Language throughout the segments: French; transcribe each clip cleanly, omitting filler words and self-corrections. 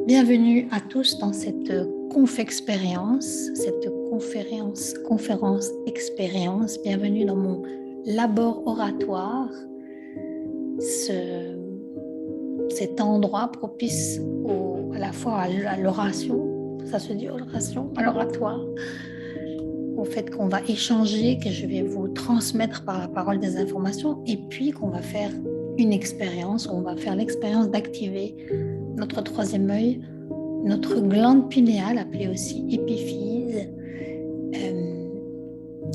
Bienvenue à tous dans cette conf-expérience, cette conférence expérience. Bienvenue dans mon labor oratoire, cet endroit propice à la fois à l'oration, ça se dit oration, à l'oratoire, au fait qu'on va échanger, que je vais vous transmettre par la parole des informations et puis qu'on va faire une expérience, on va faire l'expérience d'activer notre troisième œil, notre glande pinéale, appelée aussi épiphyse.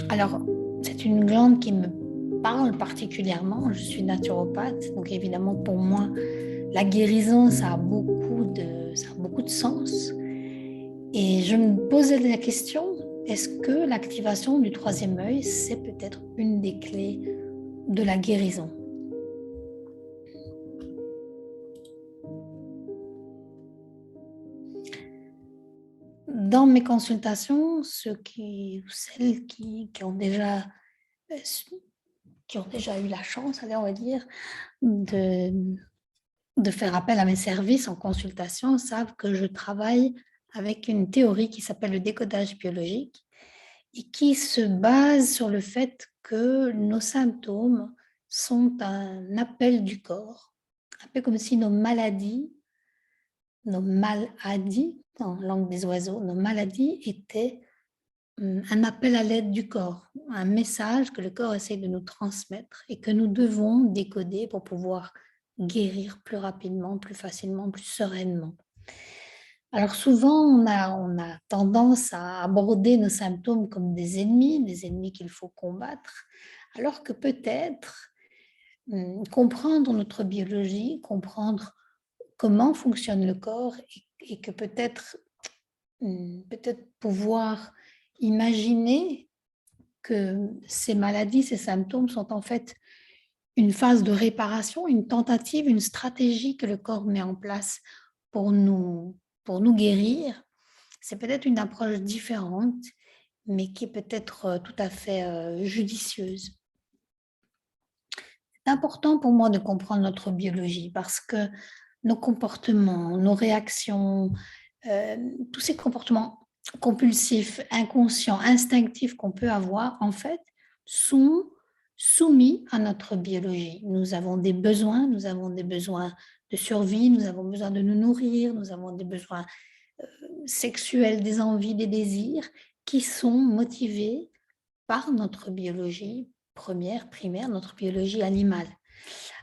Alors, c'est une glande qui me parle particulièrement. Je suis naturopathe, donc évidemment pour moi, la guérison, ça a beaucoup de sens. Et je me posais la question, est-ce que l'activation du troisième œil, c'est peut-être une des clés de la guérison? Dans mes consultations, celles euh, qui ont déjà eu la chance, allez, on va dire, de, de faire appel à mes services en consultation savent que je travaille avec une théorie qui s'appelle le décodage biologique et qui se base sur le fait que nos symptômes sont un appel du corps, un peu comme si nos maladies, en langue des oiseaux, nos maladies étaient un appel à l'aide du corps, un message que le corps essaie de nous transmettre et que nous devons décoder pour pouvoir guérir plus rapidement, plus facilement, plus sereinement. Alors souvent, on a tendance à aborder nos symptômes comme des ennemis qu'il faut combattre, alors que peut-être comprendre notre biologie, comprendre comment fonctionne le corps et que peut-être pouvoir imaginer que ces maladies, ces symptômes sont en fait une phase de réparation, une tentative, une stratégie que le corps met en place pour nous, pour nous guérir. C'est peut-être une approche différente, mais qui est peut-être tout à fait judicieuse. C'est important pour moi de comprendre notre biologie parce que nos comportements, nos réactions, tous ces comportements compulsifs, inconscients, instinctifs qu'on peut avoir, en fait, sont soumis à notre biologie. Nous avons des besoins de survie, nous avons besoin de nous nourrir, nous avons des besoins sexuels, des envies, des désirs qui sont motivés par notre biologie première, primaire, notre biologie animale.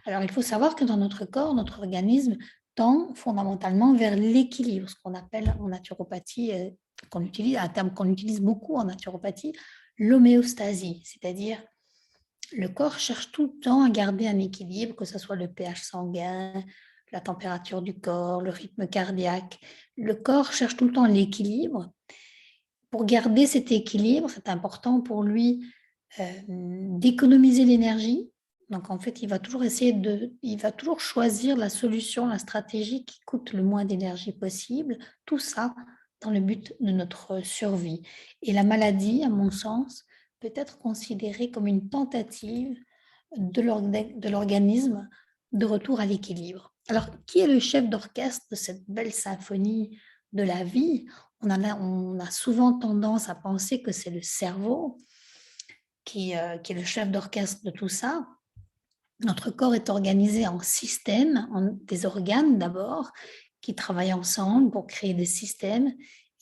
Alors, il faut savoir que dans notre corps, notre organisme tend fondamentalement vers l'équilibre, ce qu'on appelle en naturopathie, un terme qu'on utilise beaucoup en naturopathie, l'homéostasie, c'est-à-dire le corps cherche tout le temps à garder un équilibre, que ce soit le pH sanguin, la température du corps, le rythme cardiaque. Le corps cherche tout le temps l'équilibre. Pour garder cet équilibre, c'est important pour lui d'économiser l'énergie. Donc, en fait, il va toujours choisir la solution, la stratégie qui coûte le moins d'énergie possible. Tout ça dans le but de notre survie. Et la maladie, à mon sens, peut être considérée comme une tentative de l'organisme de retour à l'équilibre. Alors, qui est le chef d'orchestre de cette belle symphonie de la vie? On a souvent tendance à penser que c'est le cerveau qui est le chef d'orchestre de tout ça. Notre corps est organisé en systèmes, en des organes d'abord, qui travaillent ensemble pour créer des systèmes.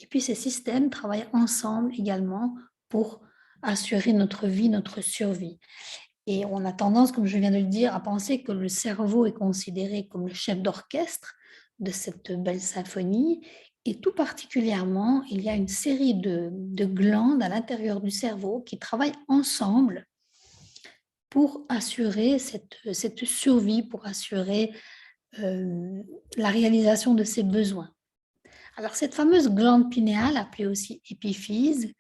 Et puis ces systèmes travaillent ensemble également pour assurer notre vie, notre survie. Et on a tendance, comme je viens de le dire, à penser que le cerveau est considéré comme le chef d'orchestre de cette belle symphonie. Et tout particulièrement, il y a une série de glandes à l'intérieur du cerveau qui travaillent ensemble pour assurer cette survie, pour assurer la réalisation de ses besoins. Alors, cette fameuse glande pinéale, appelée aussi épiphyse,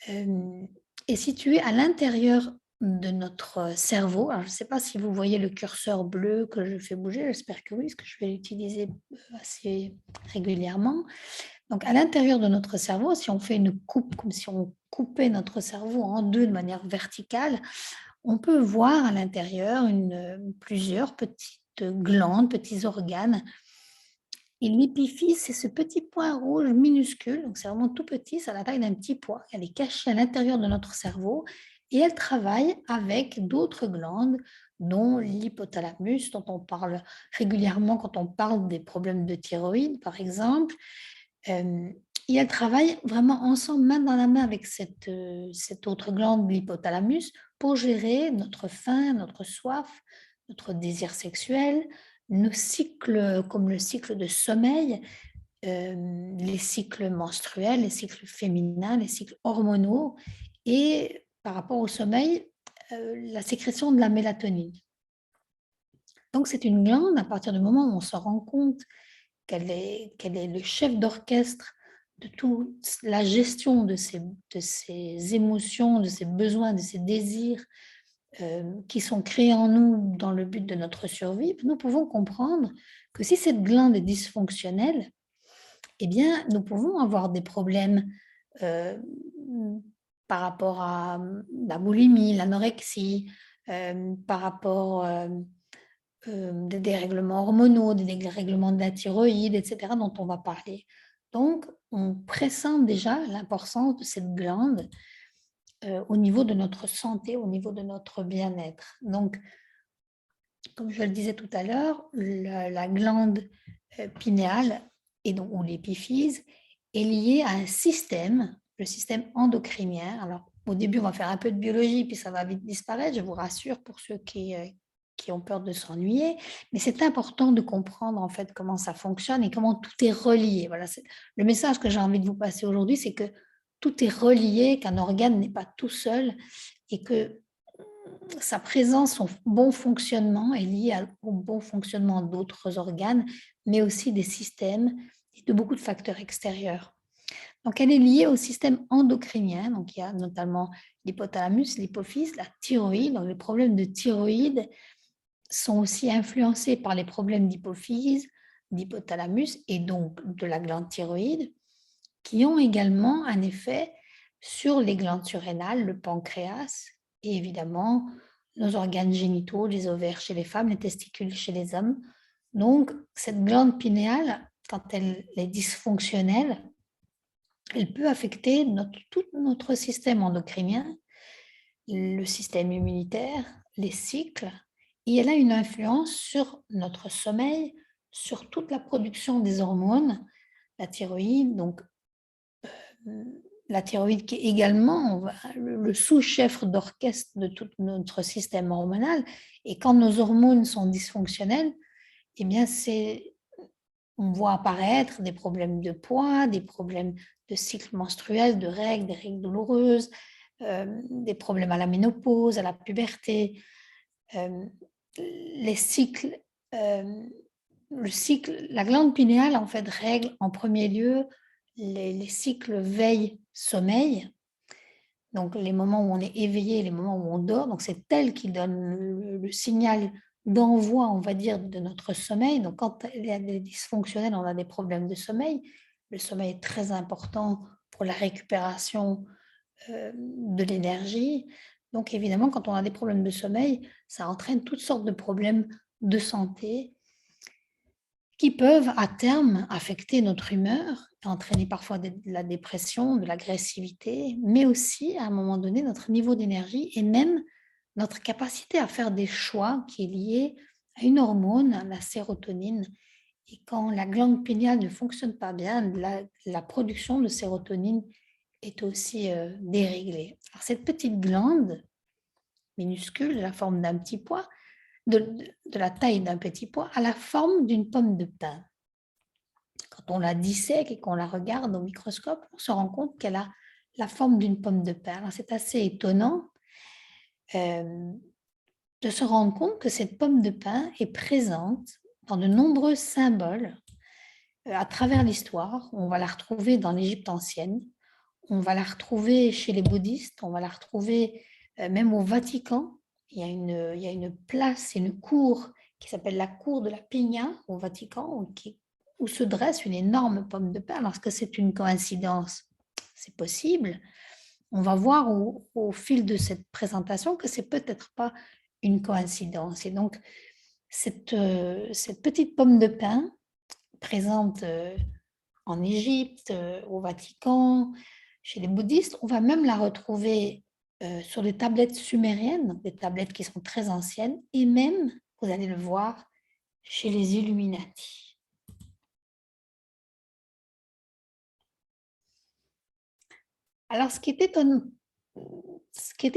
est située à l'intérieur de notre cerveau. Alors, je ne sais pas si vous voyez le curseur bleu que je fais bouger, j'espère que oui, parce que je vais l'utiliser assez régulièrement. Donc, à l'intérieur de notre cerveau, si on fait une coupe, comme si on coupait notre cerveau en deux de manière verticale, on peut voir à l'intérieur plusieurs petites glandes, petits organes Et l'épiphyse, c'est ce petit point rouge minuscule, donc c'est vraiment tout petit, c'est à la taille d'un petit pois. Elle est cachée à l'intérieur de notre cerveau et elle travaille avec d'autres glandes, dont l'hypothalamus, dont on parle régulièrement quand on parle des problèmes de thyroïde, par exemple. Euh, et elle travaille vraiment ensemble, main dans la main avec cette autre glande, l'hypothalamus, pour gérer notre faim, notre soif, notre désir sexuel, nos cycles comme le cycle de sommeil, les cycles menstruels, les cycles féminins, les cycles hormonaux et par rapport au sommeil, la sécrétion de la mélatonine. Donc c'est une glande, à partir du moment où on se rend compte qu'elle est le chef d'orchestre de toute la gestion de ces émotions, de ces besoins, de ces désirs qui sont créés en nous dans le but de notre survie, nous pouvons comprendre que si cette glande est dysfonctionnelle, eh bien, nous pouvons avoir des problèmes euh, par rapport à la boulimie, l'anorexie, par rapport des dérèglements hormonaux, des dérèglements de la thyroïde, etc., dont on va parler. Donc, on pressent déjà l'importance de cette glande au niveau de notre santé, au niveau de notre bien-être. Donc, comme je le disais tout à l'heure, la glande pinéale, et donc, ou l'épiphyse, est liée à un système, le système endocrinien. Alors, au début, on va faire un peu de biologie, puis ça va vite disparaître, je vous rassure pour ceux qui ont peur de s'ennuyer. Mais c'est important de comprendre en fait comment ça fonctionne et comment tout est relié. Voilà, le message que j'ai envie de vous passer aujourd'hui, c'est que tout est relié, qu'un organe n'est pas tout seul et que sa présence, son bon fonctionnement est lié au bon fonctionnement d'autres organes, mais aussi des systèmes et de beaucoup de facteurs extérieurs. Donc, elle est liée au système endocrinien. Donc, il y a notamment l'hypothalamus, l'hypophyse, la thyroïde. Donc, les problèmes de thyroïde sont aussi influencés par les problèmes d'hypophyse, d'hypothalamus et donc de la glande thyroïde, qui ont également un effet sur les glandes surrénales, le pancréas et évidemment nos organes génitaux, les ovaires chez les femmes, les testicules chez les hommes. Donc, cette glande pinéale, quand elle est dysfonctionnelle, elle peut affecter tout notre système endocrinien, le système immunitaire, les cycles, et elle a une influence sur notre sommeil, sur toute la production des hormones, la thyroïde, donc la thyroïde qui est également le sous-chef d'orchestre de tout notre système hormonal. Et quand nos hormones sont dysfonctionnelles, eh bien on voit apparaître des problèmes de poids, des problèmes de cycle menstruel, de règles, des règles douloureuses, des problèmes à la ménopause, à la puberté. Les cycles, la glande pinéale en fait règle en premier lieu les cycles veille-sommeil, donc les moments où on est éveillé et les moments où on dort. Donc c'est elle qui donne le signal d'envoi, on va dire, de notre sommeil. Donc quand il y a des dysfonctionnels, on a des problèmes de sommeil. Le sommeil est très important pour la récupération de l'énergie. Donc évidemment, quand on a des problèmes de sommeil, ça entraîne toutes sortes de problèmes de santé qui peuvent à terme affecter notre humeur, entraîner parfois de la dépression, de l'agressivité, mais aussi à un moment donné notre niveau d'énergie et même notre capacité à faire des choix qui est liée à une hormone, à la sérotonine. Et quand la glande pinéale ne fonctionne pas bien, la production de sérotonine est aussi déréglée. Alors, cette petite glande minuscule, de la forme d'un petit pois, de la taille d'un petit pois, a la forme d'une pomme de pin. Quand on la dissèque et qu'on la regarde au microscope, on se rend compte qu'elle a la forme d'une pomme de pin. C'est assez étonnant de se rendre compte que cette pomme de pin est présente dans de nombreux symboles à travers l'histoire. On va la retrouver dans l'Égypte ancienne, on va la retrouver chez les bouddhistes, on va la retrouver même au Vatican. Il y a une place, une cour qui s'appelle la cour de la Pigna au Vatican, où se dresse une énorme pomme de pin. Est-ce que c'est une coïncidence? C'est possible. On va voir au fil de cette présentation que c'est peut-être pas une coïncidence. Et donc, cette petite pomme de pin présente en Égypte, au Vatican, chez les bouddhistes. On va même la retrouver sur des tablettes sumériennes, des tablettes qui sont très anciennes, et même, vous allez le voir, chez les Illuminati. Alors, ce qui est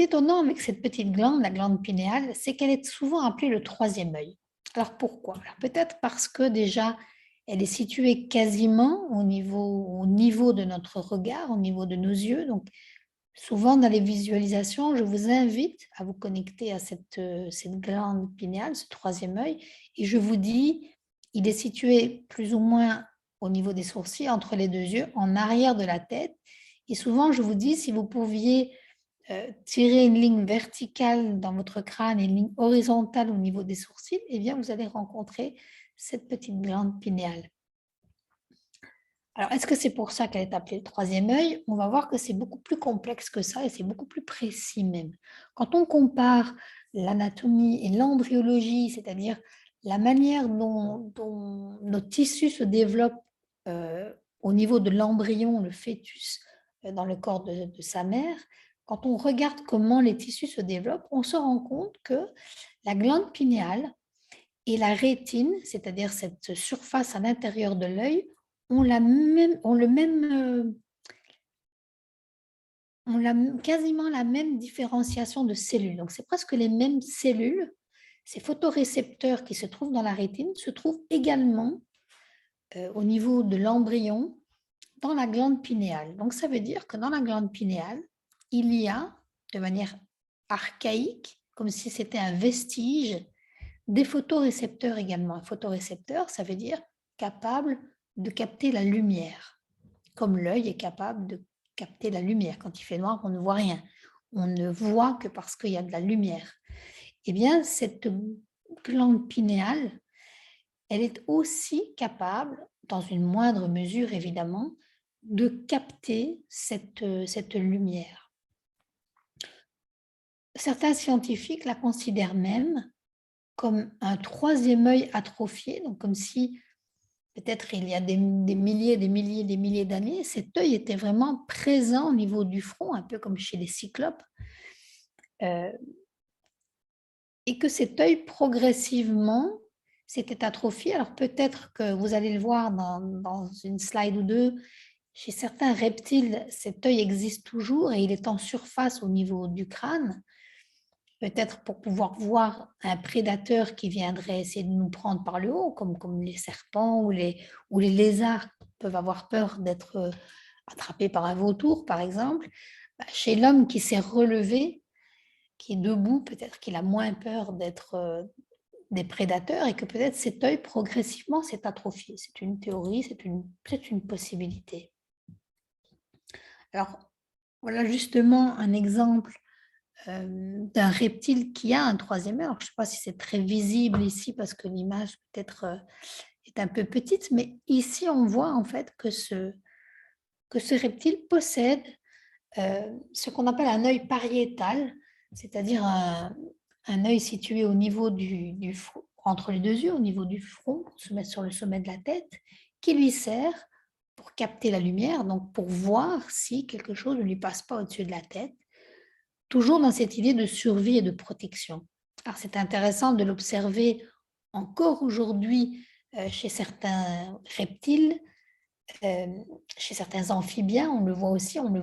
étonnant avec cette petite glande, la glande pinéale, c'est qu'elle est souvent appelée le troisième œil. Alors, pourquoi? Alors, peut-être parce que déjà, elle est située quasiment au niveau de notre regard, au niveau de nos yeux. Donc, souvent dans les visualisations, je vous invite à vous connecter à cette glande pinéale, ce troisième œil, et je vous dis, il est situé plus ou moins au niveau des sourcils, entre les deux yeux, en arrière de la tête. Et souvent, je vous dis, si vous pouviez tirer une ligne verticale dans votre crâne et une ligne horizontale au niveau des sourcils, eh bien, vous allez rencontrer cette petite glande pinéale. Alors, est-ce que c'est pour ça qu'elle est appelée le troisième œil? On va voir que c'est beaucoup plus complexe que ça et c'est beaucoup plus précis même. Quand on compare l'anatomie et l'embryologie, c'est-à-dire la manière dont nos tissus se développent au niveau de l'embryon, le fœtus, dans le corps de sa mère, quand on regarde comment les tissus se développent, on se rend compte que la glande pinéale et la rétine, c'est-à-dire cette surface à l'intérieur de l'œil, ont quasiment la même différenciation de cellules. Donc, c'est presque les mêmes cellules. Ces photorécepteurs qui se trouvent dans la rétine se trouvent également au niveau de l'embryon dans la glande pinéale. Donc, ça veut dire que dans la glande pinéale, il y a, de manière archaïque, comme si c'était un vestige, des photorécepteurs également. Un photorécepteur, ça veut dire capable de capter la lumière, comme l'œil est capable de capter la lumière. Quand il fait noir, on ne voit rien. On ne voit que parce qu'il y a de la lumière. Eh bien, cette glande pinéale, elle est aussi capable, dans une moindre mesure évidemment, de capter cette lumière. Certains scientifiques la considèrent même comme un troisième œil atrophié, donc comme si peut-être il y a des milliers d'années, cet œil était vraiment présent au niveau du front, un peu comme chez les cyclopes, et que cet œil progressivement s'était atrophié. Alors peut-être que vous allez le voir dans une slide ou deux, chez certains reptiles, cet œil existe toujours et il est en surface au niveau du crâne, peut-être pour pouvoir voir un prédateur qui viendrait essayer de nous prendre par le haut, comme les serpents ou les lézards peuvent avoir peur d'être attrapés par un vautour, par exemple. Chez l'homme qui s'est relevé, qui est debout, peut-être qu'il a moins peur d'être des prédateurs et que peut-être cet œil progressivement s'est atrophié. C'est une théorie, c'est peut-être une possibilité. Alors, voilà justement un exemple d'un reptile qui a un troisième œil. Alors, je ne sais pas si c'est très visible ici parce que l'image peut-être est un peu petite, mais ici on voit en fait que ce reptile possède ce qu'on appelle un œil pariétal, c'est-à-dire un œil situé au niveau du front, entre les deux yeux, au niveau du front, se met sur le sommet de la tête, qui lui sert pour capter la lumière, donc pour voir si quelque chose ne lui passe pas au-dessus de la tête, toujours dans cette idée de survie et de protection. Alors c'est intéressant de l'observer encore aujourd'hui chez certains reptiles, chez certains amphibiens, on le voit aussi, on les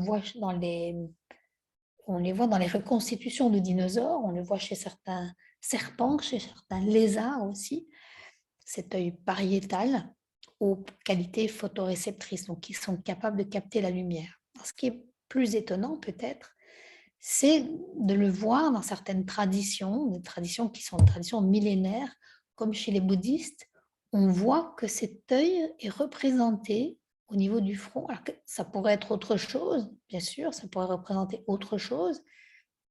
voit dans les reconstitutions de dinosaures, on le voit chez certains serpents, chez certains lézards aussi, cet œil pariétal aux qualités photoréceptrices, donc qui sont capables de capter la lumière. Alors, ce qui est plus étonnant peut-être, c'est de le voir dans certaines traditions, des traditions qui sont des traditions millénaires, comme chez les bouddhistes, on voit que cet œil est représenté au niveau du front. Alors que ça pourrait être autre chose, bien sûr, ça pourrait représenter autre chose,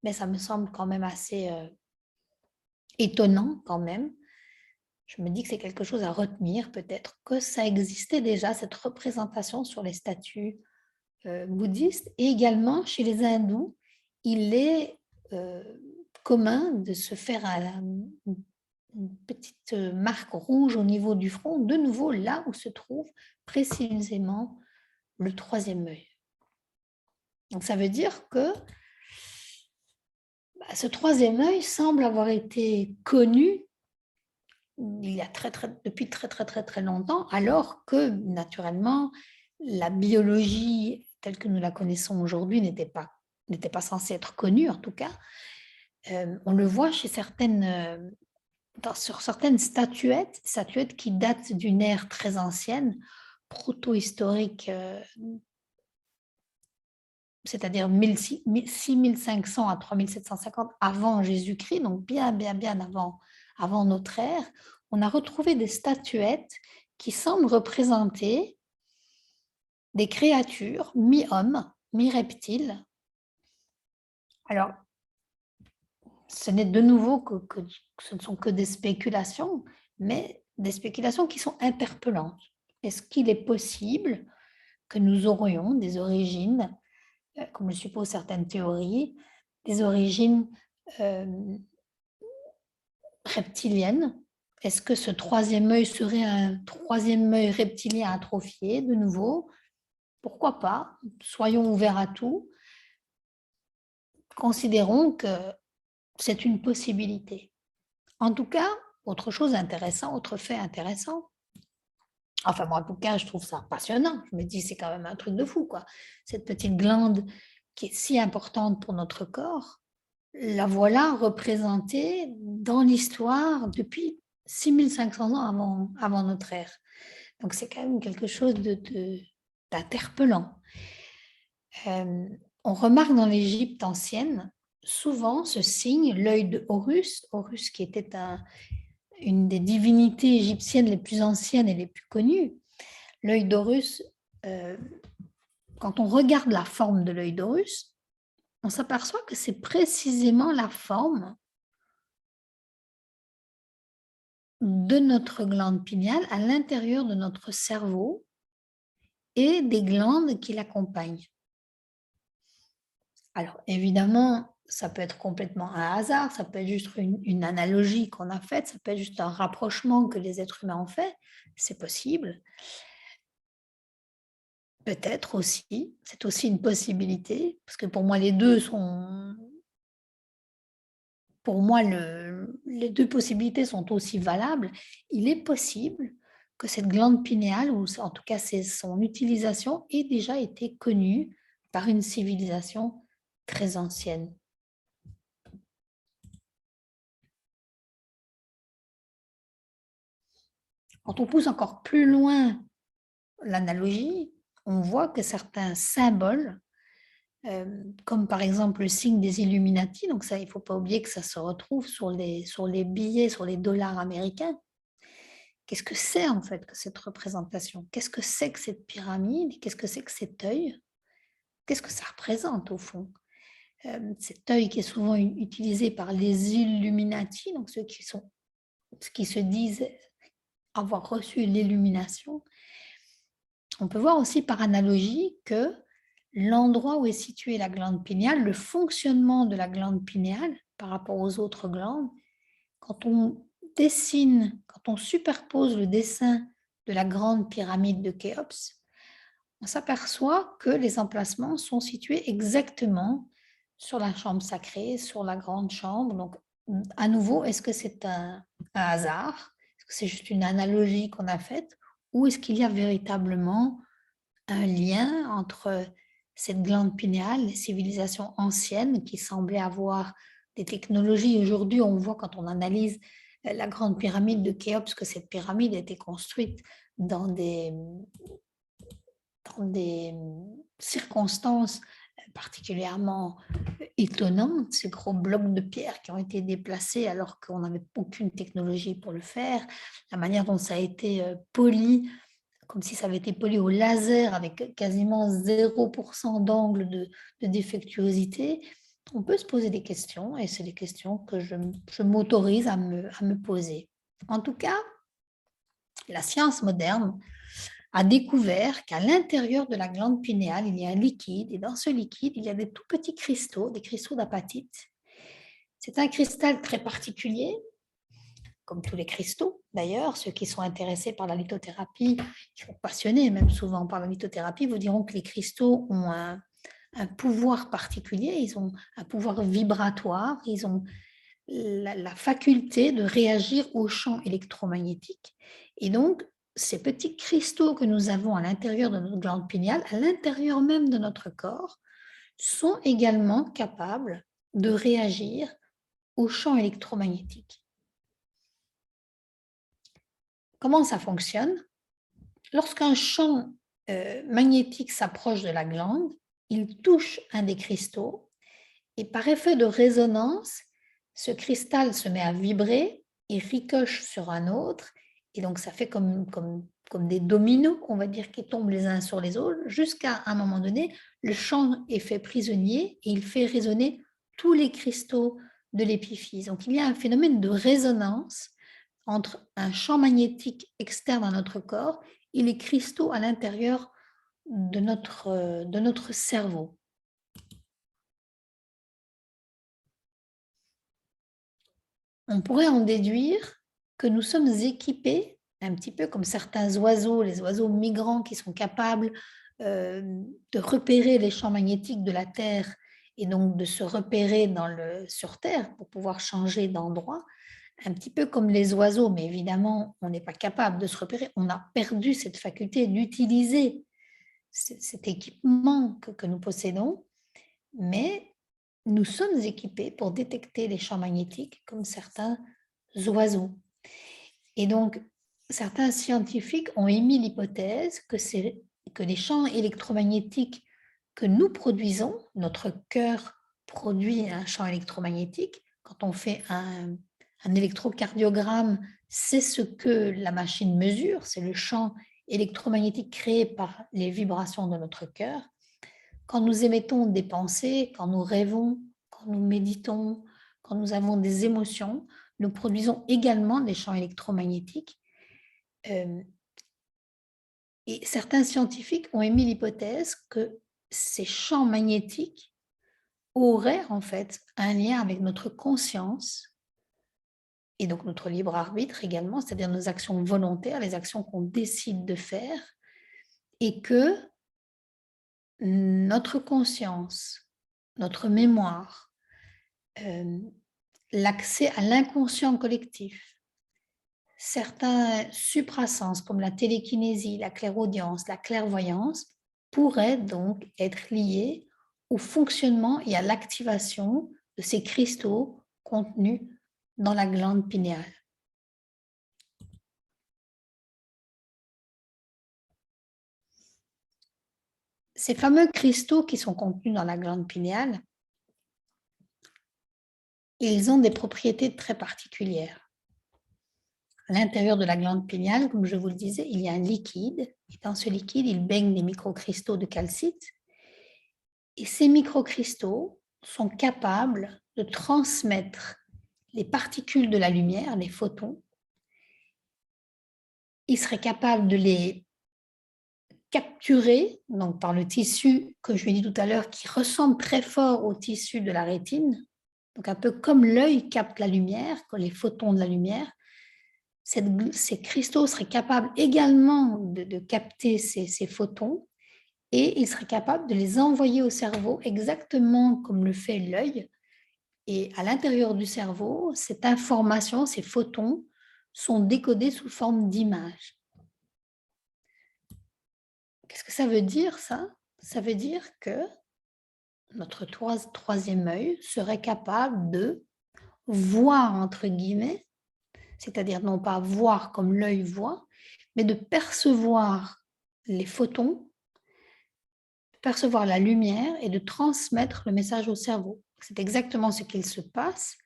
mais ça me semble quand même assez étonnant quand même. Je me dis que c'est quelque chose à retenir, peut-être que ça existait déjà, cette représentation sur les statues bouddhistes. Et également, chez les hindous, il est commun de se faire une petite marque rouge au niveau du front, de nouveau là où se trouve précisément le troisième œil. Donc ça veut dire que ce troisième œil semble avoir été connu depuis très longtemps, alors que naturellement, la biologie telle que nous la connaissons aujourd'hui n'était pas censée être connue en tout cas. On le voit chez sur certaines statuettes qui datent d'une ère très ancienne, proto-historique, c'est-à-dire 6500 à 3750 avant Jésus-Christ, donc bien avant notre ère. On a retrouvé des statuettes qui semblent représenter des créatures mi-hommes, mi-reptiles. Alors, ce n'est de nouveau que ce ne sont que des spéculations, mais des spéculations qui sont interpellantes. Est-ce qu'il est possible que nous aurions des origines, comme le supposent certaines théories, des origines reptiliennes? Est-ce que ce troisième œil serait un troisième œil reptilien atrophié de nouveau? Pourquoi pas? Soyons ouverts à tout. Considérons que c'est une possibilité. En tout cas, autre fait intéressant, enfin moi en tout cas je trouve ça passionnant, je me dis c'est quand même un truc de fou quoi, cette petite glande qui est si importante pour notre corps, la voilà représentée dans l'histoire depuis 6500 ans avant notre ère. Donc c'est quand même quelque chose d'interpellant. On remarque dans l'Égypte ancienne souvent ce signe, l'œil de Horus, Horus qui était une des divinités égyptiennes les plus anciennes et les plus connues. L'œil d'Horus, quand on regarde la forme de l'œil d'Horus, on s'aperçoit que c'est précisément la forme de notre glande pinéale à l'intérieur de notre cerveau et des glandes qui l'accompagnent. Alors, évidemment, ça peut être complètement un hasard, ça peut être juste une analogie qu'on a faite, ça peut être juste un rapprochement que les êtres humains ont fait, c'est possible. Peut-être aussi, c'est aussi une possibilité, parce que pour moi, les deux sont... Pour moi, les deux possibilités sont aussi valables. Il est possible que cette glande pinéale, ou en tout cas son utilisation, ait déjà été connue par une civilisation très ancienne. Quand on pousse encore plus loin l'analogie, on voit que certains symboles, comme par exemple le signe des Illuminati, donc ça, il ne faut pas oublier que ça se retrouve sur les billets, sur les dollars américains. Qu'est-ce que c'est en fait que cette représentation? Qu'est-ce que c'est que cette pyramide? Qu'est-ce que c'est que cet œil? Qu'est-ce que ça représente au fond? Cet œil qui est souvent utilisé par les Illuminati, donc ceux qui se disent avoir reçu l'illumination. On peut voir aussi par analogie que l'endroit où est située la glande pinéale, le fonctionnement de la glande pinéale par rapport aux autres glandes, quand on dessine, quand on superpose le dessin de la grande pyramide de Khéops, on s'aperçoit que les emplacements sont situés exactement sur la chambre sacrée, sur la grande chambre. Donc, à nouveau, est-ce que c'est un hasard? Est-ce que c'est juste une analogie qu'on a faite? Ou est-ce qu'il y a véritablement un lien entre cette glande pinéale, les civilisations anciennes qui semblaient avoir des technologies? Aujourd'hui, on voit quand on analyse la grande pyramide de Khéops que cette pyramide a été construite dans des circonstances particulièrement étonnantes, ces gros blocs de pierre qui ont été déplacés alors qu'on n'avait aucune technologie pour le faire, la manière dont ça a été poli, comme si ça avait été poli au laser avec quasiment 0% d'angle de défectuosité. On peut se poser des questions et c'est des questions que je m'autorise à me poser. En tout cas, la science moderne a découvert qu'à l'intérieur de la glande pinéale, il y a un liquide, et dans ce liquide, il y a des tout petits cristaux, des cristaux d'apatite. C'est un cristal très particulier comme tous les cristaux. D'ailleurs, ceux qui sont intéressés par la lithothérapie, qui sont passionnés même souvent par la lithothérapie, vous diront que les cristaux ont un pouvoir particulier, ils ont un pouvoir vibratoire, ils ont la faculté de réagir aux champs électromagnétiques. Et donc, ces petits cristaux que nous avons à l'intérieur de notre glande pinéale, à l'intérieur même de notre corps, sont également capables de réagir aux champs électromagnétiques. Comment ça fonctionne? Lorsqu'un champ magnétique s'approche de la glande, il touche un des cristaux et par effet de résonance, ce cristal se met à vibrer, il ricoche sur un autre et donc ça fait comme des dominos, on va dire, qui tombent les uns sur les autres, jusqu'à un moment donné, le champ est fait prisonnier et il fait résonner tous les cristaux de l'épiphyse. Donc il y a un phénomène de résonance entre un champ magnétique externe à notre corps et les cristaux à l'intérieur de notre cerveau. On pourrait en déduire que nous sommes équipés, un petit peu comme certains oiseaux, les oiseaux migrants qui sont capables de repérer les champs magnétiques de la Terre et donc de se repérer sur Terre pour pouvoir changer d'endroit, un petit peu comme les oiseaux, mais évidemment, on n'est pas capable de se repérer. On a perdu cette faculté d'utiliser cet équipement que nous possédons, mais nous sommes équipés pour détecter les champs magnétiques comme certains oiseaux. Et donc, certains scientifiques ont émis l'hypothèse que les champs électromagnétiques que nous produisons, notre cœur produit un champ électromagnétique. Quand on fait un électrocardiogramme, c'est ce que la machine mesure, c'est le champ électromagnétique créé par les vibrations de notre cœur. Quand nous émettons des pensées, quand nous rêvons, quand nous méditons, quand nous avons des émotions, nous produisons également des champs électromagnétiques. Et certains scientifiques ont émis l'hypothèse que ces champs magnétiques auraient en fait un lien avec notre conscience et donc notre libre arbitre également, c'est-à-dire nos actions volontaires, les actions qu'on décide de faire, et que notre conscience, notre mémoire, l'accès à l'inconscient collectif, certains suprasens comme la télékinésie, la clairaudience, la clairvoyance pourraient donc être liés au fonctionnement et à l'activation de ces cristaux contenus dans la glande pinéale. Ces fameux cristaux qui sont contenus dans la glande pinéale, ils ont des propriétés très particulières. À l'intérieur de la glande pinéale, comme je vous le disais, il y a un liquide. Et dans ce liquide, il baigne des microcristaux de calcite. Et ces microcristaux sont capables de transmettre les particules de la lumière, les photons. Ils seraient capables de les capturer donc par le tissu que je vous ai dit tout à l'heure, qui ressemble très fort au tissu de la rétine. Donc un peu comme l'œil capte la lumière, les photons de la lumière. Ces cristaux seraient capables également de capter ces photons et ils seraient capables de les envoyer au cerveau exactement comme le fait l'œil. Et à l'intérieur du cerveau, cette information, ces photons, sont décodés sous forme d'images. Qu'est-ce que ça veut dire, ça? Ça veut dire que notre troisième œil serait capable de voir, entre guillemets, c'est-à-dire non pas voir comme l'œil voit, mais de percevoir les photons, percevoir la lumière et de transmettre le message au cerveau. C'est exactement ce qu'il se passe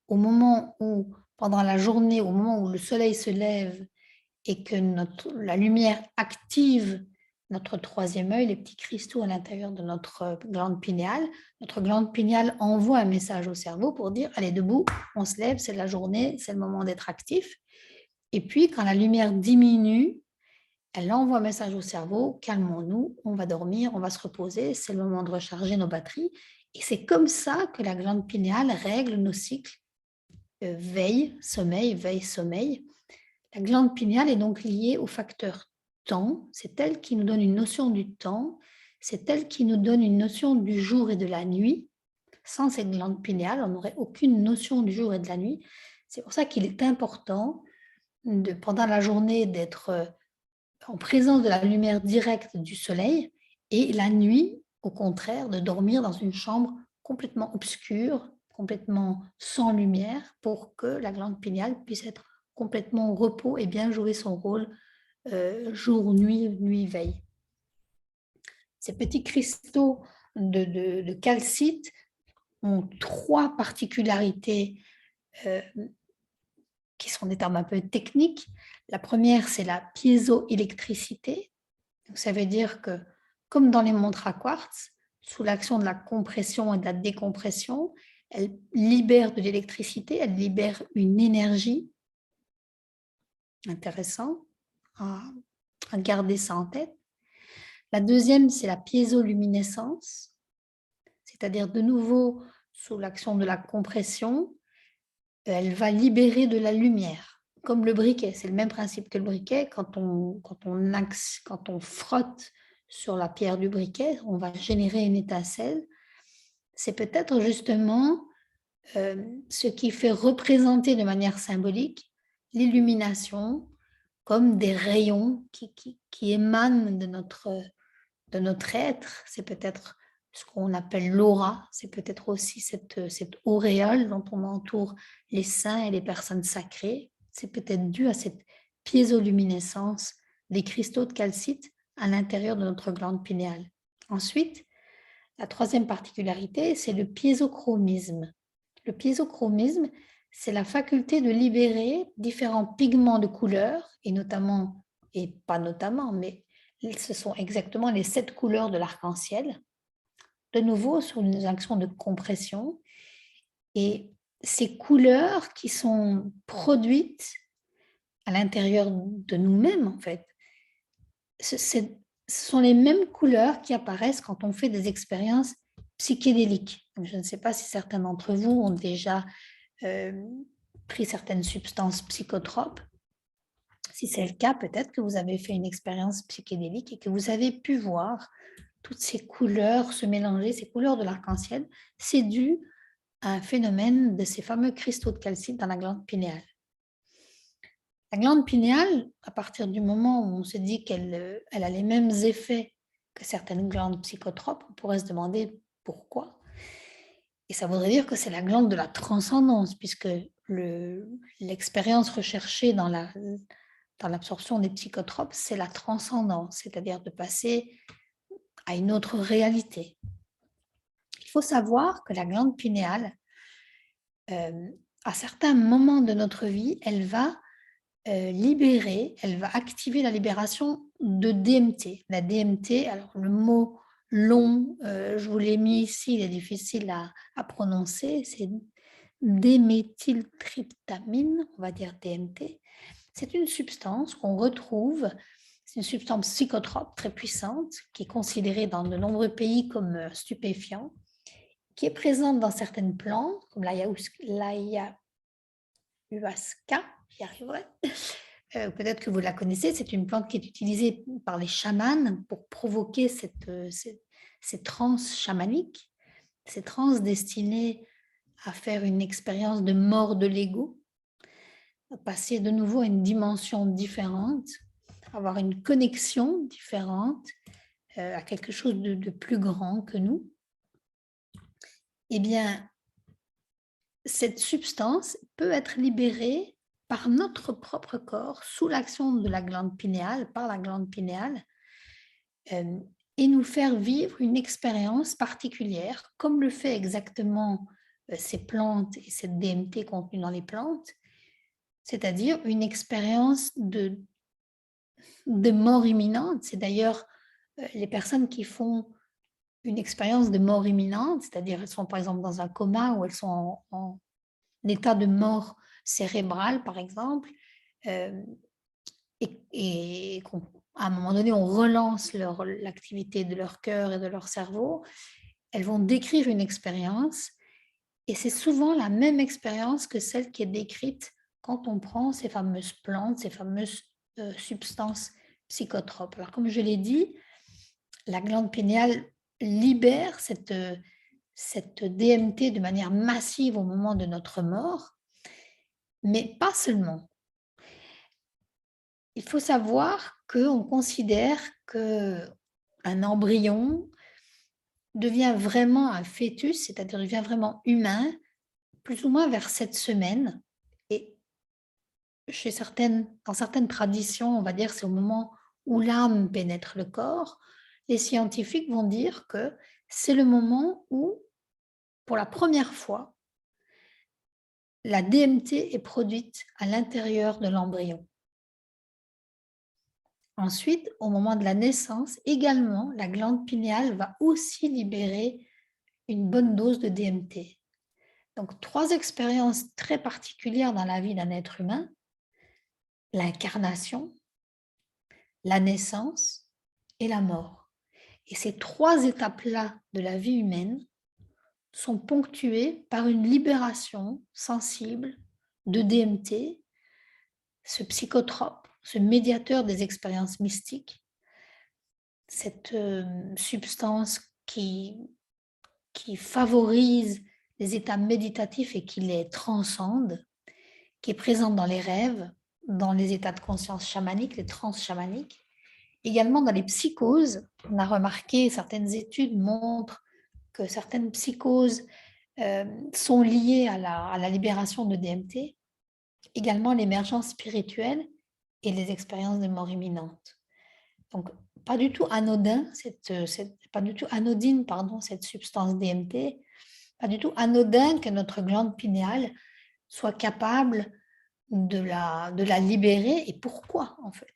au moment où, pendant la journée, au moment où le soleil se lève et que la lumière active notre troisième œil, les petits cristaux à l'intérieur de notre glande pinéale envoie un message au cerveau pour dire « Allez, debout, on se lève, c'est la journée, c'est le moment d'être actif ». Et puis, quand la lumière diminue, elle envoie un message au cerveau « Calmons-nous, on va dormir, on va se reposer, c'est le moment de recharger nos batteries ». Et c'est comme ça que la glande pinéale règle nos cycles veille, sommeil. La glande pinéale est donc liée au facteur temps. C'est elle qui nous donne une notion du temps. C'est elle qui nous donne une notion du jour et de la nuit. Sans cette glande pinéale, on n'aurait aucune notion du jour et de la nuit. C'est pour ça qu'il est important pendant la journée d'être en présence de la lumière directe du soleil et la nuit, au contraire, de dormir dans une chambre complètement obscure, complètement sans lumière pour que la glande pinéale puisse être complètement au repos et bien jouer son rôle jour, nuit, nuit, veille. Ces petits cristaux de calcite ont 3 particularités qui sont des termes un peu techniques. La première, c'est la piézoélectricité. Donc, ça veut dire que, comme dans les montres à quartz, sous l'action de la compression et de la décompression, elle libère de l'électricité, elle libère une énergie. Intéressant à garder ça en tête. La deuxième, c'est la piézoluminescence, c'est-à-dire de nouveau, sous l'action de la compression, elle va libérer de la lumière, comme le briquet. C'est le même principe que le briquet. Quand on frotte sur la pierre du briquet, on va générer une étincelle. C'est peut-être justement ce qui fait représenter de manière symbolique l'illumination comme des rayons qui émanent de notre être. C'est peut-être ce qu'on appelle l'aura, c'est peut-être aussi cette auréole dont on entoure les saints et les personnes sacrées. C'est peut-être dû à cette piézoluminescence des cristaux de calcite à l'intérieur de notre glande pinéale. Ensuite, la troisième particularité, c'est le piézochromisme. Le piézochromisme, c'est la faculté de libérer différents pigments de couleur, et notamment, et pas notamment, mais ce sont exactement les 7 couleurs de l'arc-en-ciel, de nouveau sous une action de compression. Et ces couleurs qui sont produites à l'intérieur de nous-mêmes, en fait, ce sont les mêmes couleurs qui apparaissent quand on fait des expériences psychédéliques. Je ne sais pas si certains d'entre vous ont déjà pris certaines substances psychotropes. Si c'est le cas, peut-être que vous avez fait une expérience psychédélique et que vous avez pu voir toutes ces couleurs se mélanger, ces couleurs de l'arc-en-ciel. C'est dû à un phénomène de ces fameux cristaux de calcite dans la glande pinéale. La glande pinéale, à partir du moment où on se dit qu'elle a les mêmes effets que certaines glandes psychotropes, on pourrait se demander pourquoi. Et ça voudrait dire que c'est la glande de la transcendance, puisque l'expérience recherchée dans l'absorption des psychotropes, c'est la transcendance, c'est-à-dire de passer à une autre réalité. Il faut savoir que la glande pinéale, à certains moments de notre vie, elle va elle va activer la libération de DMT. La DMT, alors le mot long, je vous l'ai mis ici, il est difficile à prononcer, c'est déméthyltryptamine, on va dire DMT. C'est une substance qu'on retrouve, c'est une substance psychotrope très puissante, qui est considérée dans de nombreux pays comme stupéfiant, qui est présente dans certaines plantes, comme l'ayahuasca, j'y arriverai. Peut-être que vous la connaissez, c'est une plante qui est utilisée par les chamans pour provoquer ces transes chamaniques, ces transes destinées à faire une expérience de mort de l'ego, à passer de nouveau à une dimension différente, avoir une connexion différente à quelque chose de plus grand que nous. Eh bien, cette substance peut être libérée par notre propre corps, sous l'action de la glande pinéale, par la glande pinéale, et nous faire vivre une expérience particulière, comme le fait exactement ces plantes et cette DMT contenue dans les plantes, c'est-à-dire une expérience de mort imminente. C'est d'ailleurs les personnes qui font une expérience de mort imminente, c'est-à-dire elles sont par exemple dans un coma ou elles sont en état de mort cérébrale, par exemple, et qu'à un moment donné, on relance l'activité de leur cœur et de leur cerveau, elles vont décrire une expérience Et c'est souvent la même expérience que celle qui est décrite quand on prend ces fameuses plantes, ces fameuses substances psychotropes. Alors, comme je l'ai dit, la glande pinéale libère cette DMT de manière massive au moment de notre mort, mais pas seulement. Il faut savoir qu'on considère qu'un embryon devient vraiment un fœtus, c'est-à-dire devient vraiment humain, plus ou moins vers 7 semaines. Et dans certaines traditions, on va dire, c'est au moment où l'âme pénètre le corps. Les scientifiques vont dire que c'est le moment où, pour la première fois, la DMT est produite à l'intérieur de l'embryon. Ensuite, au moment de la naissance, également, la glande pinéale va aussi libérer une bonne dose de DMT. Donc, 3 expériences très particulières dans la vie d'un être humain: l'incarnation, la naissance et la mort. Et ces 3 étapes-là de la vie humaine sont ponctuées par une libération sensible de DMT, ce psychotrope, ce médiateur des expériences mystiques, cette substance qui favorise les états méditatifs et qui les transcende, qui est présente dans les rêves, dans les états de conscience chamaniques, les trans chamaniques, également dans les psychoses. On a remarqué, certaines études montrent que certaines psychoses sont liées à la libération de DMT, également l'émergence spirituelle et les expériences de mort imminente. Donc, pas du tout anodin, pas du tout anodine, pardon, cette substance DMT, pas du tout anodin que notre glande pinéale soit capable de la libérer. Et pourquoi, en fait?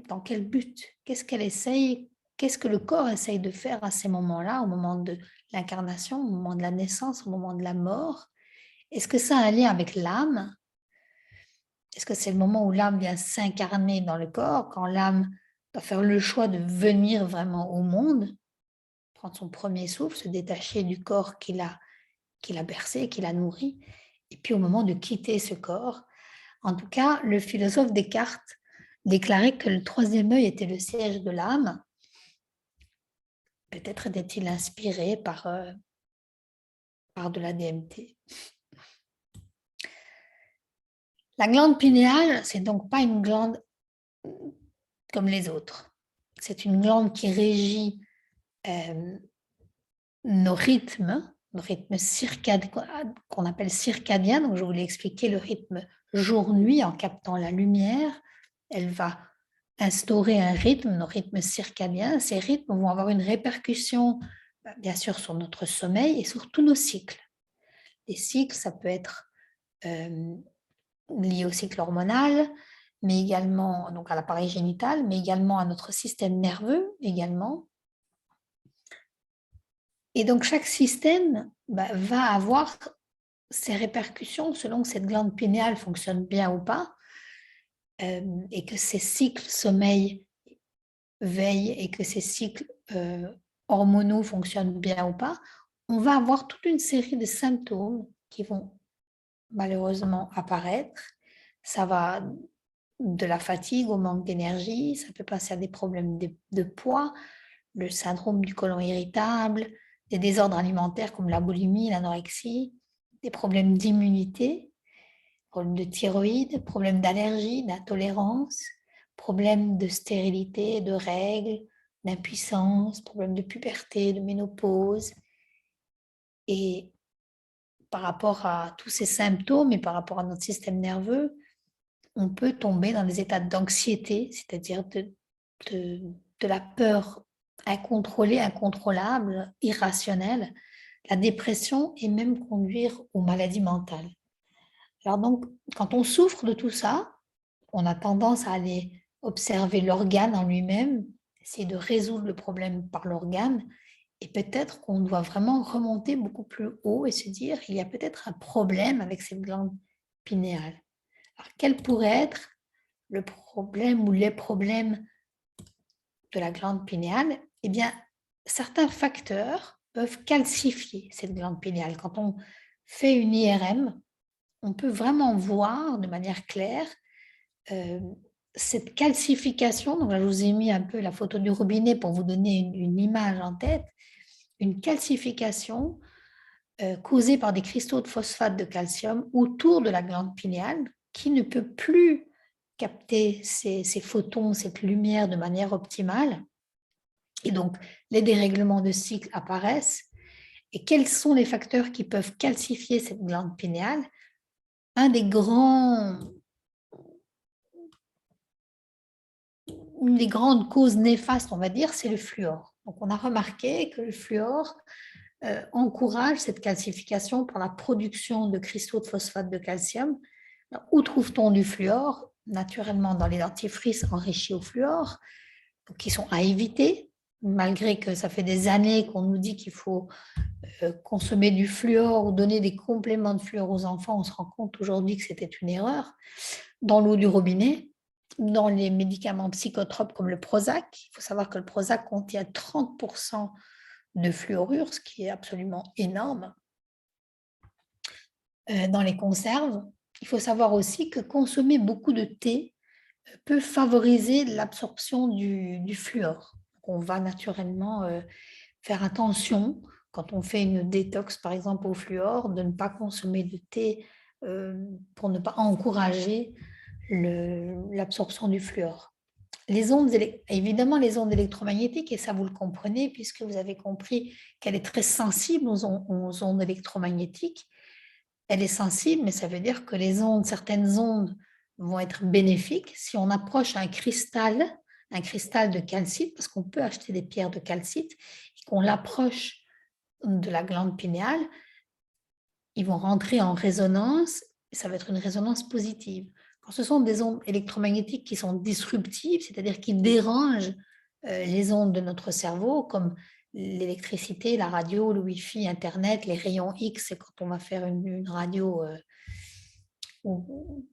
Dans quel but? Qu'est-ce qu'elle essaye? Qu'est-ce que le corps essaye de faire à ces moments-là, au moment de l'incarnation, au moment de la naissance, au moment de la mort? Est-ce que ça a un lien avec l'âme? Est-ce que c'est le moment où l'âme vient s'incarner dans le corps, quand l'âme doit faire le choix de venir vraiment au monde, prendre son premier souffle, se détacher du corps qui l'a bercé, qui l'a nourri, et puis au moment de quitter ce corps? En tout cas, le philosophe Descartes déclarait que le troisième œil était le siège de l'âme. Peut-être était-il inspiré par de la DMT. La glande pinéale, c'est donc pas une glande comme les autres. C'est une glande qui régit nos rythmes circadiens, qu'on appelle circadiens. Donc, je voulais expliquer le rythme jour-nuit en captant la lumière. Elle va instaurer un rythme, nos rythmes circadiens. Ces rythmes vont avoir une répercussion, bien sûr, sur notre sommeil et sur tous nos cycles. Les cycles, ça peut être lié au cycle hormonal, mais également donc à l'appareil génital, mais également à notre système nerveux également. Et donc, chaque système va avoir ses répercussions selon que cette glande pinéale fonctionne bien ou pas, et que ces cycles sommeil, veille et que ces cycles hormonaux fonctionnent bien ou pas. On va avoir toute une série de symptômes qui vont malheureusement apparaître. Ça va de la fatigue au manque d'énergie, ça peut passer à des problèmes de poids, le syndrome du côlon irritable, des désordres alimentaires comme la boulimie, l'anorexie, des problèmes d'immunité, problèmes de thyroïde, problèmes d'allergie, d'intolérance, problèmes de stérilité, de règles, d'impuissance, problèmes de puberté, de ménopause. Et par rapport à tous ces symptômes et par rapport à notre système nerveux, on peut tomber dans des états d'anxiété, c'est-à-dire de la peur incontrôlée, incontrôlable, irrationnelle, la dépression et même conduire aux maladies mentales. Alors donc, quand on souffre de tout ça, on a tendance à aller observer l'organe en lui-même, essayer de résoudre le problème par l'organe, et peut-être qu'on doit vraiment remonter beaucoup plus haut et se dire qu'il y a peut-être un problème avec cette glande pinéale. Alors, quel pourrait être le problème ou les problèmes de la glande pinéale? Eh bien, certains facteurs peuvent calcifier cette glande pinéale. Quand on fait une IRM, on peut vraiment voir de manière claire cette calcification. Donc là, je vous ai mis un peu la photo du robinet pour vous donner une image en tête. Une calcification causée par des cristaux de phosphate de calcium autour de la glande pinéale qui ne peut plus capter ces photons, cette lumière de manière optimale. Et donc, les dérèglements de cycle apparaissent. Et quels sont les facteurs qui peuvent calcifier cette glande pinéale? Une des grandes causes néfastes, on va dire, c'est le fluor. Donc, on a remarqué que le fluor encourage cette calcification par la production de cristaux de phosphate de calcium. Alors, où trouve-t-on du fluor? Naturellement dans les dentifrices enrichis au fluor, qui sont à éviter, malgré que ça fait des années qu'on nous dit qu'il faut consommer du fluor ou donner des compléments de fluor aux enfants. On se rend compte aujourd'hui que c'était une erreur. Dans l'eau du robinet, dans les médicaments psychotropes comme le Prozac, il faut savoir que le Prozac contient 30% de fluorure, ce qui est absolument énorme. Dans les conserves, il faut savoir aussi que consommer beaucoup de thé peut favoriser l'absorption du fluor. Donc, on va naturellement faire attention quand on fait une détox, par exemple au fluor, de ne pas consommer de thé pour ne pas encourager l'absorption du fluor. Évidemment, les ondes électromagnétiques, et ça vous le comprenez, puisque vous avez compris qu'elle est très sensible aux ondes électromagnétiques. Elle est sensible, mais ça veut dire que certaines ondes vont être bénéfiques. Si on approche un cristal de calcite, parce qu'on peut acheter des pierres de calcite, et qu'on l'approche de la glande pinéale, ils vont rentrer en résonance, et ça va être une résonance positive. Quand ce sont des ondes électromagnétiques qui sont disruptives, c'est-à-dire qui dérangent les ondes de notre cerveau, comme l'électricité, la radio, le Wi-Fi, Internet, les rayons X, c'est quand on va faire une radio, ou,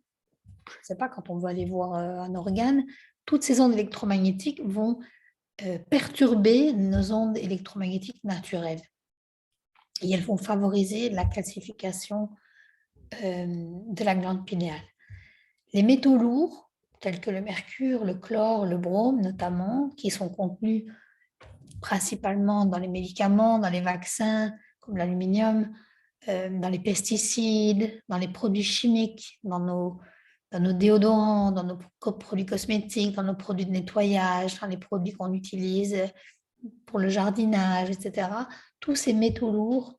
je ne sais pas, quand on va aller voir un organe, toutes ces ondes électromagnétiques vont perturber nos ondes électromagnétiques naturelles. Et elles vont favoriser la calcification de la glande pinéale. Les métaux lourds, tels que le mercure, le chlore, le brome notamment, qui sont contenus principalement dans les médicaments, dans les vaccins, comme l'aluminium, dans les pesticides, dans les produits chimiques, dans nos déodorants, dans nos produits cosmétiques, dans nos produits de nettoyage, dans les produits qu'on utilise pour le jardinage, etc. Tous ces métaux lourds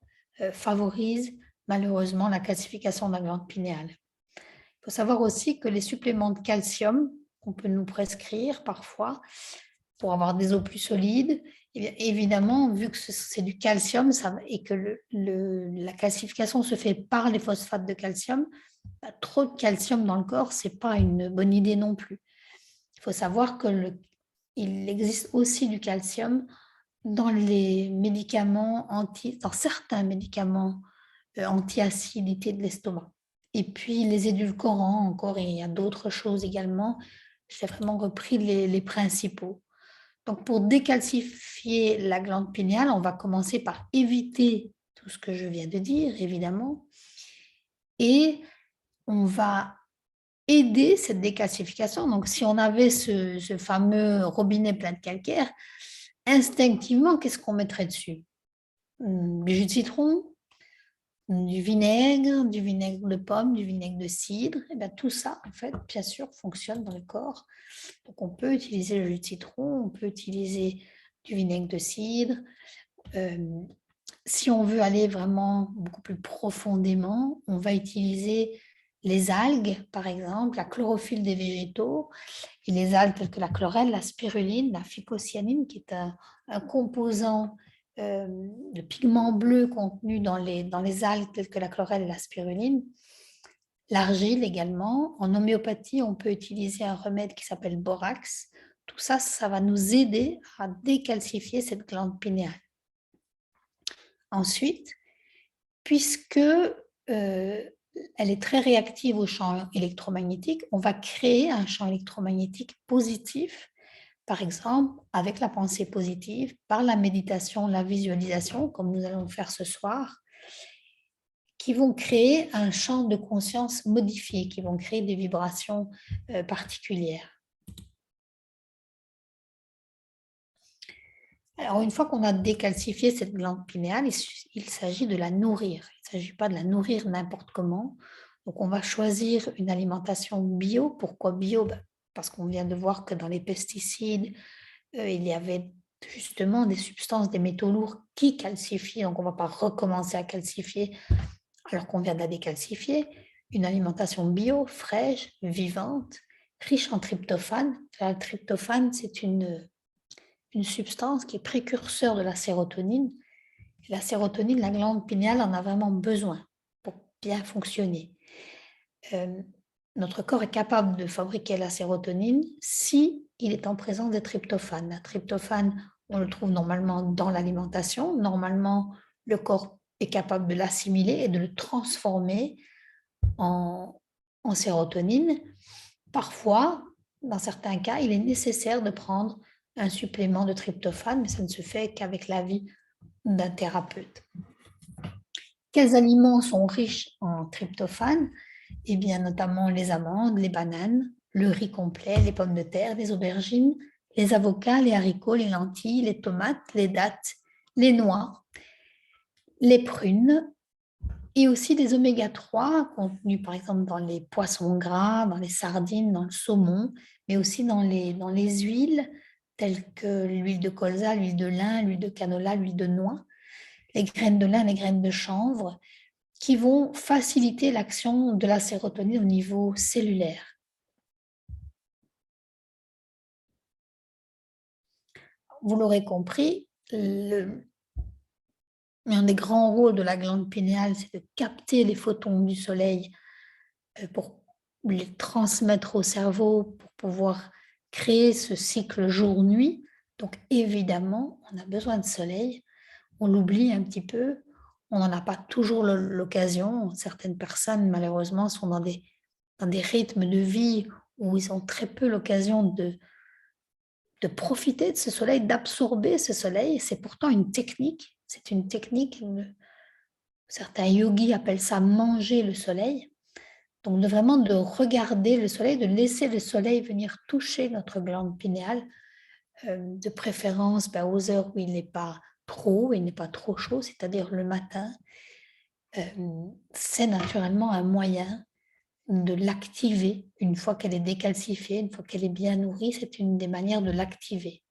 favorisent malheureusement la calcification de la glande pinéale. Il faut savoir aussi que les suppléments de calcium qu'on peut nous prescrire parfois pour avoir des os plus solides, eh bien, évidemment, vu que c'est du calcium et que la calcification se fait par les phosphates de calcium, trop de calcium dans le corps, ce n'est pas une bonne idée non plus. Il faut savoir qu'il existe aussi du calcium dans les médicaments dans certains médicaments anti-acidité de l'estomac. Et puis les édulcorants encore, et il y a d'autres choses également. J'ai vraiment repris les principaux. Donc pour décalcifier la glande pinéale, on va commencer par éviter tout ce que je viens de dire, évidemment. Et on va aider cette décalcification. Donc si on avait ce fameux robinet plein de calcaire, instinctivement, qu'est-ce qu'on mettrait dessus? Du jus de citron, du vinaigre de pomme, du vinaigre de cidre. Et bien, tout ça, en fait, bien sûr, fonctionne dans le corps. Donc, on peut utiliser le jus de citron, on peut utiliser du vinaigre de cidre. Si on veut aller vraiment beaucoup plus profondément, on va utiliser les algues, par exemple, la chlorophylle des végétaux, et les algues telles que la chlorelle, la spiruline, la phycocyanine, qui est un composant de pigments bleus contenus dans les algues telles que la chlorelle et la spiruline. L'argile également. En homéopathie, on peut utiliser un remède qui s'appelle borax. Tout ça, ça va nous aider à décalcifier cette glande pinéale. Ensuite, puisque elle est très réactive au champ électromagnétique, on va créer un champ électromagnétique positif, par exemple avec la pensée positive, par la méditation, la visualisation, comme nous allons le faire ce soir, qui vont créer un champ de conscience modifié, qui vont créer des vibrations particulières. Alors, une fois qu'on a décalcifié cette glande pinéale, il s'agit de la nourrir. Il ne s'agit pas de la nourrir n'importe comment. Donc, on va choisir une alimentation bio. Pourquoi bio? Parce qu'on vient de voir que dans les pesticides, il y avait justement des substances, des métaux lourds qui calcifient. Donc, on ne va pas recommencer à calcifier alors qu'on vient de la décalcifier. Une alimentation bio, fraîche, vivante, riche en tryptophane. Le tryptophane, c'est une substance qui est précurseur de la sérotonine. Et la sérotonine, la glande pinéale en a vraiment besoin pour bien fonctionner. Notre corps est capable de fabriquer la sérotonine si il est en présence de tryptophane. Le tryptophane, on le trouve normalement dans l'alimentation. Normalement, le corps est capable de l'assimiler et de le transformer en sérotonine. Parfois, dans certains cas, il est nécessaire de prendre un supplément de tryptophane, mais ça ne se fait qu'avec l'avis d'un thérapeute. Quels aliments sont riches en tryptophane? Eh bien, notamment les amandes, les bananes, le riz complet, les pommes de terre, les aubergines, les avocats, les haricots, les lentilles, les tomates, les dattes, les noix, les prunes, et aussi des oméga-3 contenus par exemple dans les poissons gras, dans les sardines, dans le saumon, mais aussi dans les huiles telles que l'huile de colza, l'huile de lin, l'huile de canola, l'huile de noix, les graines de lin, les graines de chanvre, qui vont faciliter l'action de la sérotonine au niveau cellulaire. Vous l'aurez compris, un des grands rôles de la glande pinéale, c'est de capter les photons du soleil pour les transmettre au cerveau, pour pouvoir créer ce cycle jour-nuit. Donc évidemment, on a besoin de soleil. On l'oublie un petit peu. On n'en a pas toujours l'occasion. Certaines personnes, malheureusement, sont dans des rythmes de vie où ils ont très peu l'occasion de profiter de ce soleil, d'absorber ce soleil. C'est pourtant une technique. C'est une technique, certains yogis appellent ça manger le soleil. Donc, vraiment de regarder le soleil, de laisser le soleil venir toucher notre glande pinéale, de préférence aux heures où il n'est pas trop, il n'est pas trop chaud, c'est-à-dire le matin. C'est naturellement un moyen de l'activer une fois qu'elle est décalcifiée, une fois qu'elle est bien nourrie, c'est une des manières de l'activer.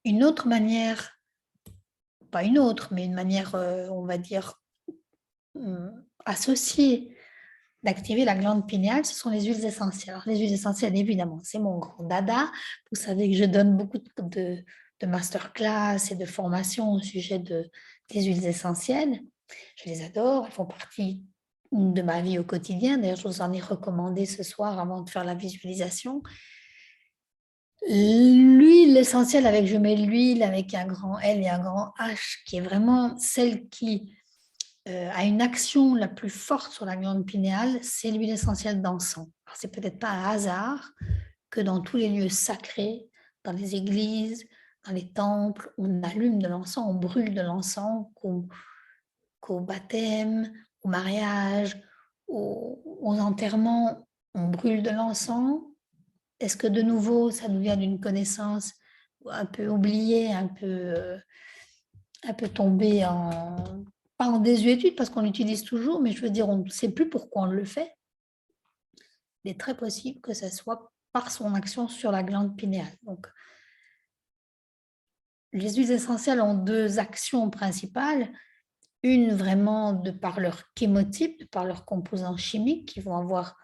Une autre manière, pas une autre, mais une manière, on va dire, associée d'activer la glande pinéale, ce sont les huiles essentielles. Alors, les huiles essentielles, évidemment, c'est mon grand dada. Vous savez que je donne beaucoup de masterclass et de formations au sujet des huiles essentielles. Je les adore, elles font partie de ma vie au quotidien. D'ailleurs, je vous en ai recommandé ce soir avant de faire la visualisation. L'huile essentielle, je mets l'huile avec un grand L et un grand H, qui est vraiment celle qui a une action la plus forte sur la glande pinéale, c'est l'huile essentielle d'encens. C'est peut-être pas un hasard que dans tous les lieux sacrés, dans les églises, dans les temples, on allume de l'encens, on brûle de l'encens, qu'au baptême, au mariage, aux enterrements, on brûle de l'encens. Est-ce que de nouveau, ça nous vient d'une connaissance un peu oubliée, un peu tombée pas en désuétude parce qu'on l'utilise toujours, mais je veux dire, on ne sait plus pourquoi on le fait. Il est très possible que ce soit par son action sur la glande pinéale. Donc, les huiles essentielles ont deux actions principales. Une, vraiment, de par leur chémotype, de par leurs composants chimiques qui vont avoir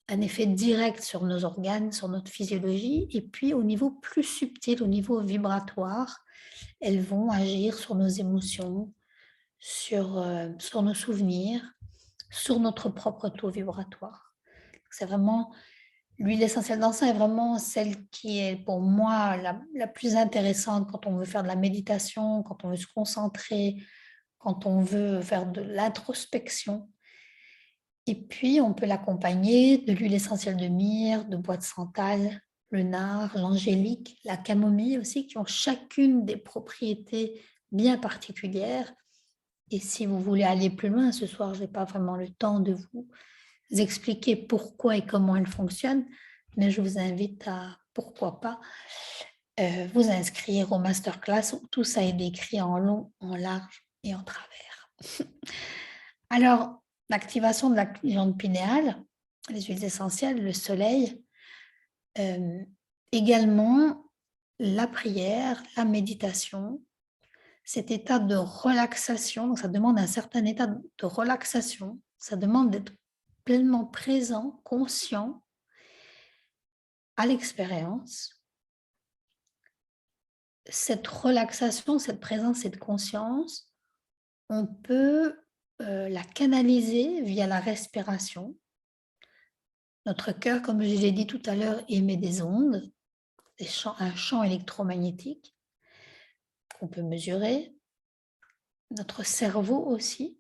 un effet direct sur nos organes, sur notre physiologie. Et puis, au niveau plus subtil, au niveau vibratoire, elles vont agir sur nos émotions, sur nos souvenirs, sur notre propre taux vibratoire. C'est vraiment, l'huile essentielle d'encens est vraiment celle qui est pour moi la plus intéressante quand on veut faire de la méditation, quand on veut se concentrer, quand on veut faire de l'introspection. Et puis, on peut l'accompagner de l'huile essentielle de myrrhe, de bois de santal, le nard, l'angélique, la camomille aussi, qui ont chacune des propriétés bien particulières Et si vous voulez aller plus loin, ce soir, je n'ai pas vraiment le temps de vous expliquer pourquoi et comment elle fonctionne, mais je vous invite à, pourquoi pas, vous inscrire au masterclass où tout ça est décrit en long, en large et en travers. Alors, l'activation de la glande pinéale, les huiles essentielles, le soleil, également la prière, la méditation, cet état de relaxation, donc ça demande un certain état de relaxation, ça demande d'être pleinement présent, conscient à l'expérience. Cette relaxation, cette présence, cette conscience, on peut la canaliser via la respiration. Notre cœur, comme je l'ai dit tout à l'heure, émet des ondes, un champ électromagnétique qu'on peut mesurer. Notre cerveau aussi.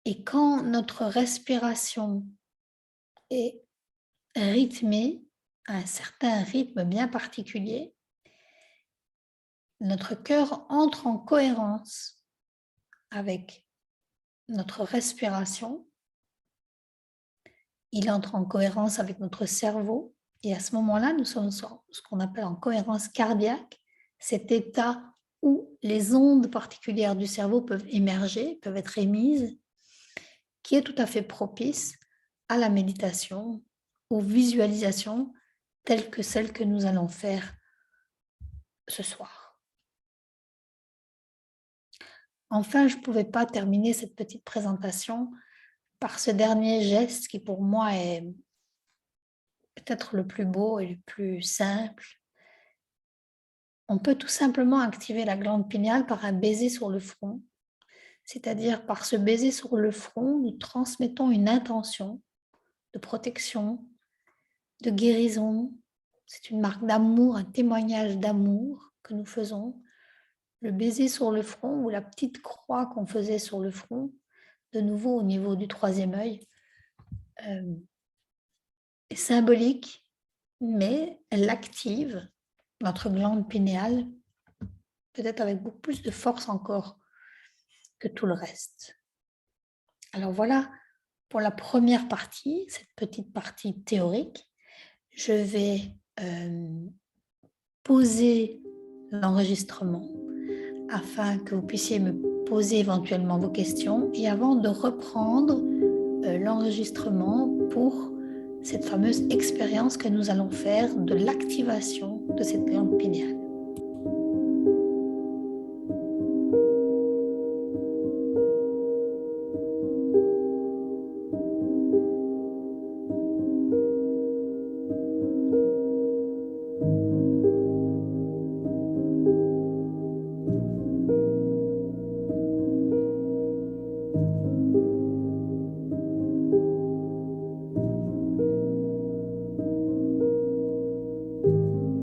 Et quand notre respiration est rythmée, à un certain rythme bien particulier, notre cœur entre en cohérence avec notre respiration, il entre en cohérence avec notre cerveau et à ce moment-là, nous sommes sur ce qu'on appelle en cohérence cardiaque, cet état où les ondes particulières du cerveau peuvent émerger, peuvent être émises, qui est tout à fait propice à la méditation, aux visualisations telles que celles que nous allons faire ce soir. Enfin, je ne pouvais pas terminer cette petite présentation par ce dernier geste qui pour moi est peut-être le plus beau et le plus simple. On peut tout simplement activer la glande pinéale par un baiser sur le front, c'est-à-dire par ce baiser sur le front, nous transmettons une intention de protection, de guérison. C'est une marque d'amour, un témoignage d'amour que nous faisons. Le baiser sur le front ou la petite croix qu'on faisait sur le front, de nouveau au niveau du troisième œil, est symbolique, mais elle active notre glande pinéale, peut-être avec beaucoup plus de force encore que tout le reste. Alors voilà pour la première partie, cette petite partie théorique. Je vais poser l'enregistrement afin que vous puissiez me poser éventuellement vos questions et avant de reprendre l'enregistrement pour cette fameuse expérience que nous allons faire de l'activation de cette glande pinéale.